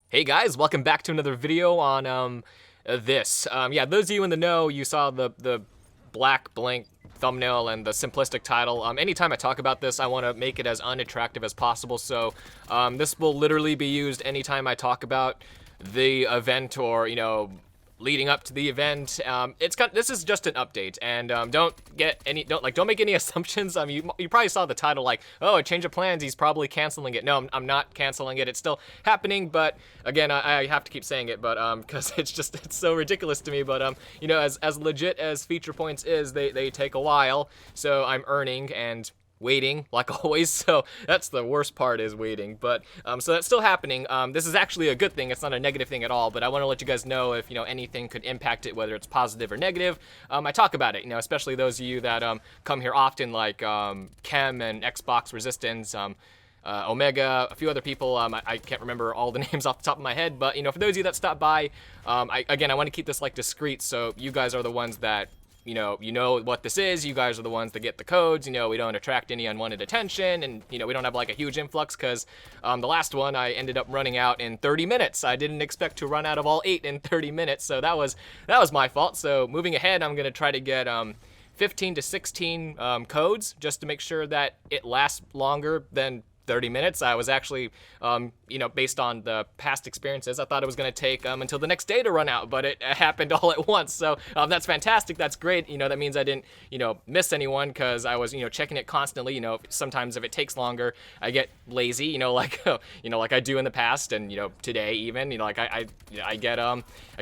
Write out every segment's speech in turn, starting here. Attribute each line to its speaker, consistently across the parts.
Speaker 1: Hey guys, welcome back to another video on this. Yeah, those of you in the know, you saw the black blank thumbnail and the simplistic title. Anytime I talk about this, I want to make it as unattractive as possible. So this will literally be used anytime I talk about the event or leading up to the event. This is just an update, and don't make any assumptions. You probably saw the title like, oh, a change of plans. He's probably canceling it. No, I'm not canceling it. It's still happening, but again, I have to keep saying it, but because it's so ridiculous to me. But as legit as feature points is, they take a while. So I'm earning and waiting like always, so that's the worst part, is waiting. But so that's still happening. This is actually a good thing. It's not a negative thing at all, but I want to let you guys know if anything could impact it, whether it's positive or negative. I talk about it, especially those of you that come here often, like Kem and Xbox Resistance, Omega, a few other people. I can't remember all the names off the top of my head, but for those of you that stop by, I want to keep this like discreet, so you guys are the ones that you know what this is. You guys are the ones that get the codes. We don't attract any unwanted attention, and we don't have like a huge influx, because the last one I ended up running out in 30 minutes. I didn't expect to run out of all 8 in 30 minutes, so that was my fault. So moving ahead, I'm gonna try to get 15 to 16 codes, just to make sure that it lasts longer than 30 minutes. I was actually, based on the past experiences, I thought it was going to take until the next day to run out, but it happened all at once. So that's fantastic. That's great. That means I didn't, miss anyone, because I was, checking it constantly. Sometimes if it takes longer, I get lazy, like I do in the past, and today even, I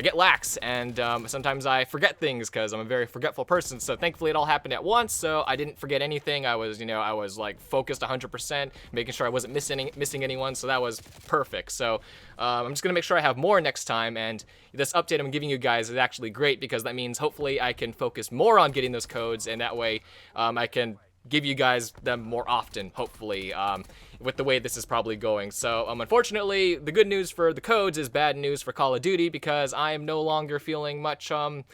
Speaker 1: get lax, and sometimes I forget things, because I'm a very forgetful person. So thankfully it all happened at once, so I didn't forget anything. I was like focused 100%, making sure I wasn't missing anyone, so that was perfect. So I'm just gonna make sure I have more next time, and this update I'm giving you guys is actually great, because that means hopefully I can focus more on getting those codes, and that way I can give you guys them more often, hopefully, with the way this is probably going. So unfortunately, the good news for the codes is bad news for Call of Duty, because I am no longer feeling much Call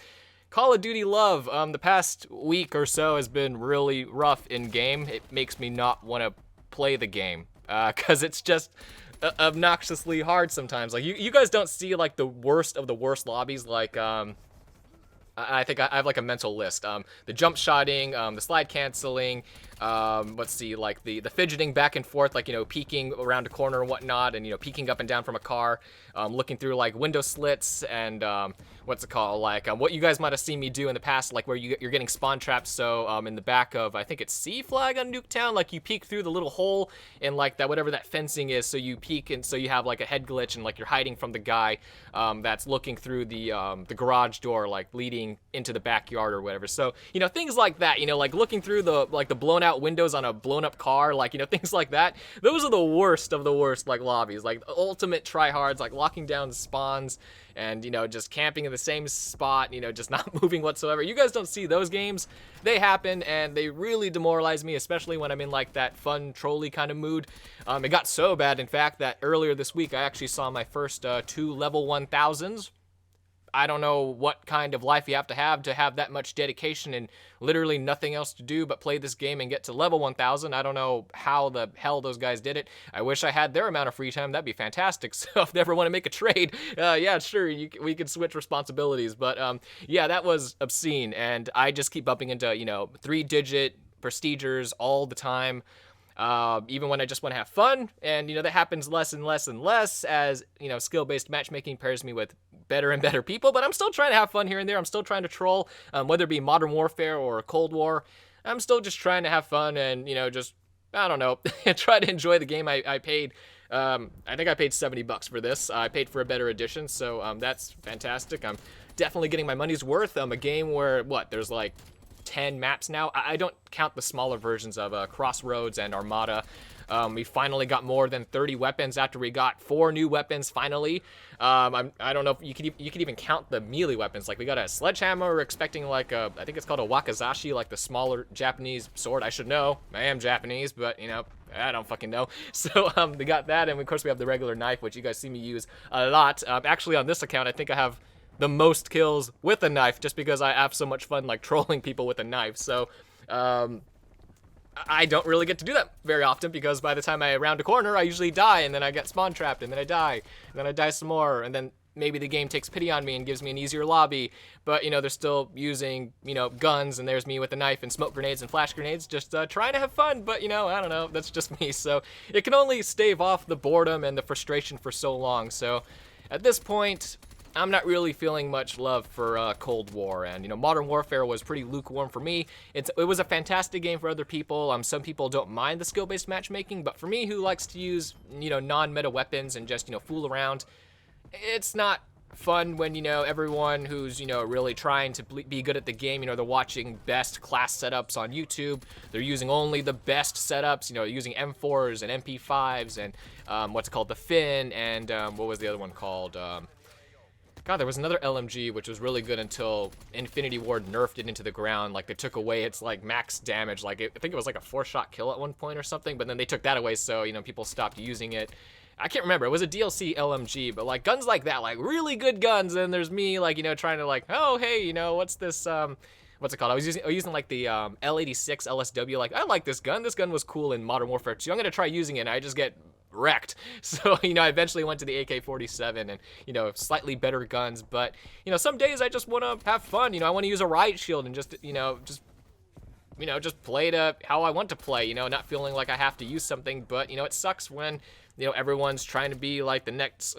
Speaker 1: of Duty love. The past week or so has been really rough in game. It makes me not want to play the game, because it's just obnoxiously hard sometimes. Like you guys don't see like the worst of the worst lobbies. Like I think I have like a mental list. The jump shotting, the slide canceling, let's see, like the fidgeting back and forth, like peeking around a corner and whatnot, and peeking up and down from a car, looking through like window slits, and what's it called, like what you guys might have seen me do in the past, like where you're getting spawn traps. So in the back of, I think it's C Flag on Nuketown, like you peek through the little hole in like that, whatever that fencing is, so you peek, and so you have like a head glitch, and like you're hiding from the guy that's looking through the garage door, like leading into the backyard or whatever. So things like that, like looking through the blown out windows on a blown up car, like things like that. Those are the worst of the worst, like lobbies, like ultimate tryhards, like locking down spawns, and just camping in the same spot, just not moving whatsoever. You guys don't see those games. They happen, and they really demoralize me, especially when I'm in like that fun trolley kind of mood. It got so bad, in fact, that earlier this week I actually saw my first 2 level 1000s. I don't know what kind of life you have to have that much dedication and literally nothing else to do but play this game and get to level 1000. I don't know how the hell those guys did it. I wish I had their amount of free time. That'd be fantastic. So if they ever want to make a trade, yeah, sure, we could switch responsibilities. But yeah, that was obscene, and I just keep bumping into 3-digit prestigers all the time. Even when I just want to have fun, and that happens less and less and less as skill-based matchmaking pairs me with better and better people. But I'm still trying to have fun here and there. I'm still trying to troll, whether it be Modern Warfare or Cold War. I'm still just trying to have fun, and just, I don't know, try to enjoy the game. I paid, I think I paid $70 for this. I paid for a better edition, so that's fantastic. I'm definitely getting my money's worth. A game where there's like 10 maps now. I don't count the smaller versions of Crossroads and Armada. We finally got more than 30 weapons after we got 4 new weapons finally. I don't know if you could even count the melee weapons. Like we got a sledgehammer. We're expecting like I think it's called a wakizashi, like the smaller Japanese sword. I should know. I am Japanese, but I don't fucking know. So they got that, and of course we have the regular knife, which you guys see me use a lot. Actually on this account, I think I have the most kills with a knife, just because I have so much fun like trolling people with a knife. So I don't really get to do that very often because by the time I round a corner, I usually die, and then I get spawn trapped, and then I die, and then I die some more, and then maybe the game takes pity on me and gives me an easier lobby. But, they're still using, guns, and there's me with a knife and smoke grenades and flash grenades, just trying to have fun. But, I don't know, that's just me. So it can only stave off the boredom and the frustration for so long. So at this point, I'm not really feeling much love for Cold War, and Modern Warfare was pretty lukewarm for me. It was a fantastic game for other people. Some people don't mind the skill-based matchmaking, but for me, who likes to use non-meta weapons and just fool around, it's not fun when everyone who's really trying to be good at the game, they're watching best class setups on YouTube. They're using only the best setups, using M4s and MP5s and what's it called, the Finn, and what was the other one called? God, there was another LMG which was really good until Infinity Ward nerfed it into the ground. Like, they took away its, like, max damage. Like, I think it was, like, a 4-shot kill at one point or something, but then they took that away, so, people stopped using it. I can't remember. It was a DLC LMG, but, like, guns like that, like, really good guns, and there's me, like, trying to, like, oh, hey, what's this, what's it called? I was using like, the L86 LSW. Like, I like this gun. This gun was cool in Modern Warfare 2. I'm going to try using it, and I just get wrecked. So, I eventually went to the AK-47 and, slightly better guns. But, some days I just want to have fun. I want to use a riot shield and just play to how I want to play, not feeling like I have to use something. But, it sucks when, everyone's trying to be like the next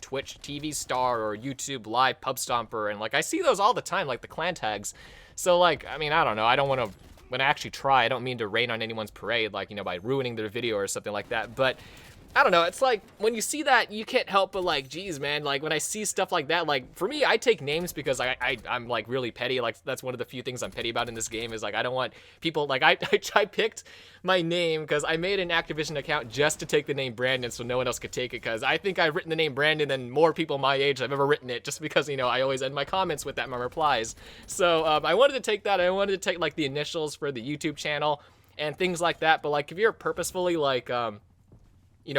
Speaker 1: Twitch TV star or YouTube live pub stomper. And, like, I see those all the time, like the clan tags. So, like, I mean, I don't know. I don't want to, when I actually try, I don't mean to rain on anyone's parade, like, by ruining their video or something like that. But I don't know, it's like, when you see that, you can't help but, like, geez, man, like, when I see stuff like that, like, for me, I take names because I'm, like, really petty. Like, that's one of the few things I'm petty about in this game is, like, I don't want people, like, I picked my name because I made an Activision account just to take the name Brandon so no one else could take it, because I think I've written the name Brandon than more people my age have ever written it, just because, I always end my comments with that in my replies. So, I wanted to take that. I wanted to take, like, the initials for the YouTube channel and things like that, but, like, if you're purposefully, like,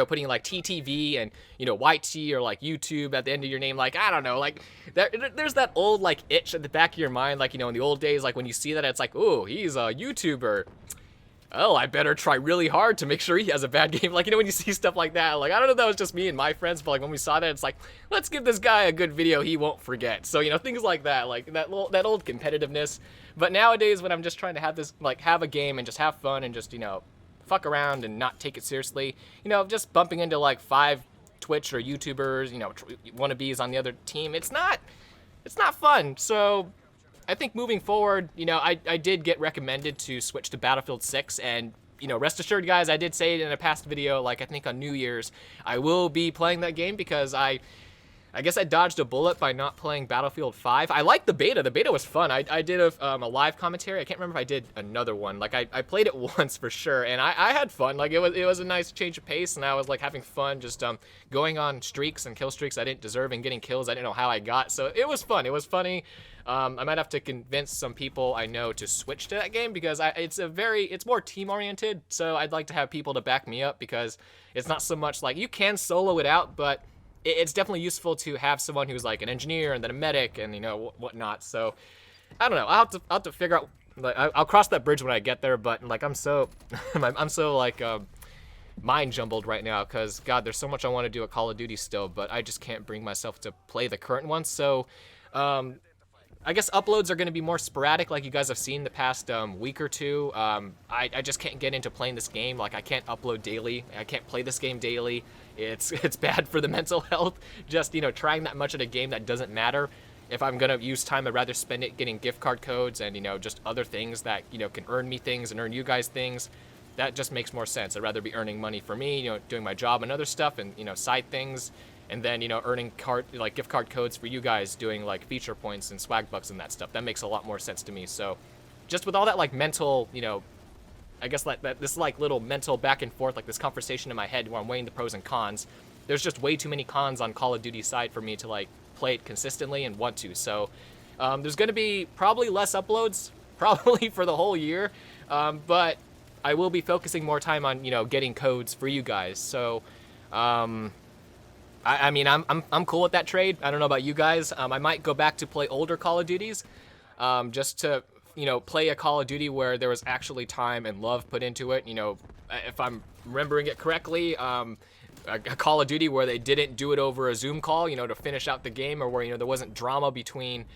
Speaker 1: putting like TTV and, YT or like YouTube at the end of your name, like, I don't know, like, there's that old, like, itch at the back of your mind, like, in the old days, like, when you see that, it's like, oh, he's a YouTuber. Oh, I better try really hard to make sure he has a bad game. Like, when you see stuff like that, like, I don't know if that was just me and my friends, but, like, when we saw that, it's like, let's give this guy a good video he won't forget. So, things like that, like, that old competitiveness. But nowadays, when I'm just trying to have this, like, have a game and just have fun and just, fuck around and not take it seriously, just bumping into like 5 Twitch or YouTubers, wannabes on the other team, it's not fun. So I think moving forward, I did get recommended to switch to Battlefield 6, and rest assured, guys, I did say it in a past video, like, I think on New Year's, I will be playing that game because I guess I dodged a bullet by not playing Battlefield 5. I liked the beta. The beta was fun. I did a live commentary. I can't remember if I did another one. Like, I played it once for sure, and I had fun. Like, it was a nice change of pace, and I was, like, having fun just going on streaks and kill streaks I didn't deserve and getting kills I didn't know how I got. So it was fun. It was funny. I might have to convince some people I know to switch to that game because it's more team-oriented, so I'd like to have people to back me up because it's not so much like, you can solo it out, but it's definitely useful to have someone who's like an engineer and then a medic and whatnot. So I don't know. I'll have to figure out. Like, I'll cross that bridge when I get there. But like, I'm so like mind jumbled right now because God, there's so much I want to do at Call of Duty still, but I just can't bring myself to play the current one. So I guess uploads are going to be more sporadic, like you guys have seen the past week or two. I just can't get into playing this game. Like, I can't upload daily. I can't play this game daily. It's bad for the mental health. Just, trying that much at a game that doesn't matter. If I'm going to use time, I'd rather spend it getting gift card codes and, just other things that, can earn me things and earn you guys things. That just makes more sense. I'd rather be earning money for me, doing my job and other stuff and, side things. And then, earning gift card codes for you guys doing, like, feature points and swag bucks and that stuff. That makes a lot more sense to me. So just with all that, like, mental, I guess this, like, little mental back and forth, like, this conversation in my head where I'm weighing the pros and cons, there's just way too many cons on Call of Duty side for me to, like, play it consistently and want to. So there's going to be probably less uploads, probably for the whole year. But I will be focusing more time on, getting codes for you guys. So, I mean, I'm cool with that trade. I don't know about you guys. I might go back to play older Call of Duties, just to you know, play a Call of Duty where there was actually time and love put into it. You know, if I'm remembering it correctly, a Call of Duty where they didn't do it over a Zoom call, you know, to finish out the game, or where, you know, there wasn't drama between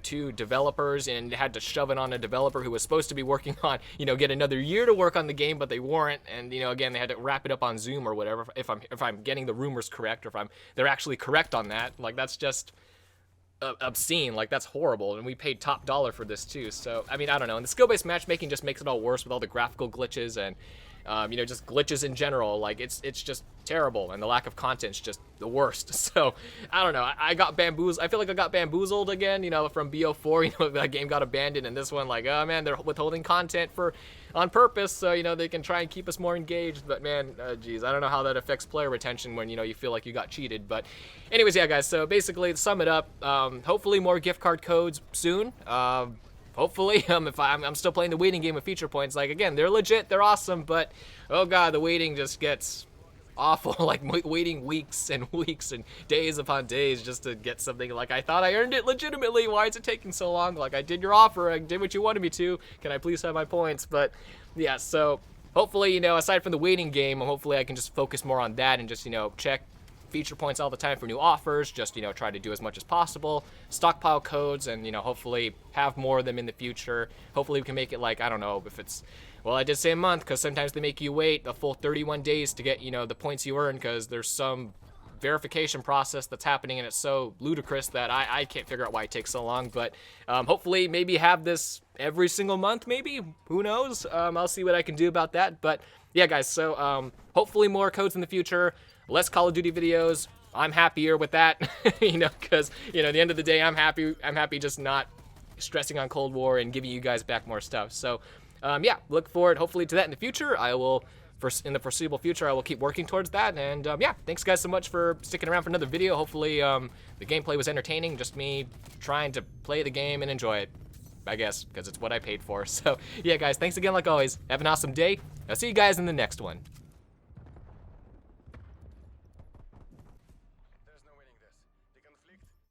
Speaker 1: two developers and had to shove it on a developer who was supposed to be working on, you know, get another year to work on the game, but they weren't, and, you know, again, they had to wrap it up on Zoom or whatever. If I'm getting the rumors correct, or if they're actually correct on that, like, that's just obscene. Like, that's horrible, and we paid top dollar for this too. So I mean, I don't know, and the skill-based matchmaking just makes it all worse with all the graphical glitches and you know, just glitches in general. Like, it's just terrible, and the lack of content's just the worst. So I don't know, I got bamboozled. I feel like I got bamboozled again, you know, from BO4. You know, that game got abandoned, and this one, like, oh man, they're withholding content on purpose, so, you know, they can try and keep us more engaged. But man, geez, I don't know how that affects player retention when, you know, you feel like you got cheated. But anyways, yeah, guys, so basically, to sum it up, hopefully more gift card codes soon. Hopefully, if I'm still playing the waiting game with feature points. Like, again, they're legit, they're awesome, but oh god, the waiting just gets awful. Like, waiting weeks and weeks and days upon days just to get something. Like, I thought I earned it legitimately. Why is it taking so long? Like, I did your offer, I did what you wanted me to. Can I please have my points? But yeah, so hopefully, you know, aside from the waiting game, hopefully I can just focus more on that and just, you know, check feature points all the time for new offers, just, you know, try to do as much as possible, stockpile codes, and, you know, hopefully have more of them in the future. Hopefully we can make it, like, I don't know if it's, well, I did say a month, because sometimes they make you wait a full 31 days to get, you know, the points you earn, because there's some verification process that's happening, and it's so ludicrous that I can't figure out why it takes so long. But hopefully maybe have this every single month, maybe, who knows. I'll see what I can do about that. But yeah, guys, so hopefully more codes in the future, less Call of Duty videos. I'm happier with that, you know, because, you know, at the end of the day, I'm happy just not stressing on Cold War and giving you guys back more stuff. So yeah, look forward hopefully to that in the future. I will, in the foreseeable future, I will keep working towards that. And yeah, thanks guys so much for sticking around for another video. Hopefully the gameplay was entertaining, just me trying to play the game and enjoy it, I guess, because it's what I paid for. So yeah, guys, thanks again like always. Have an awesome day. I'll see you guys in the next one.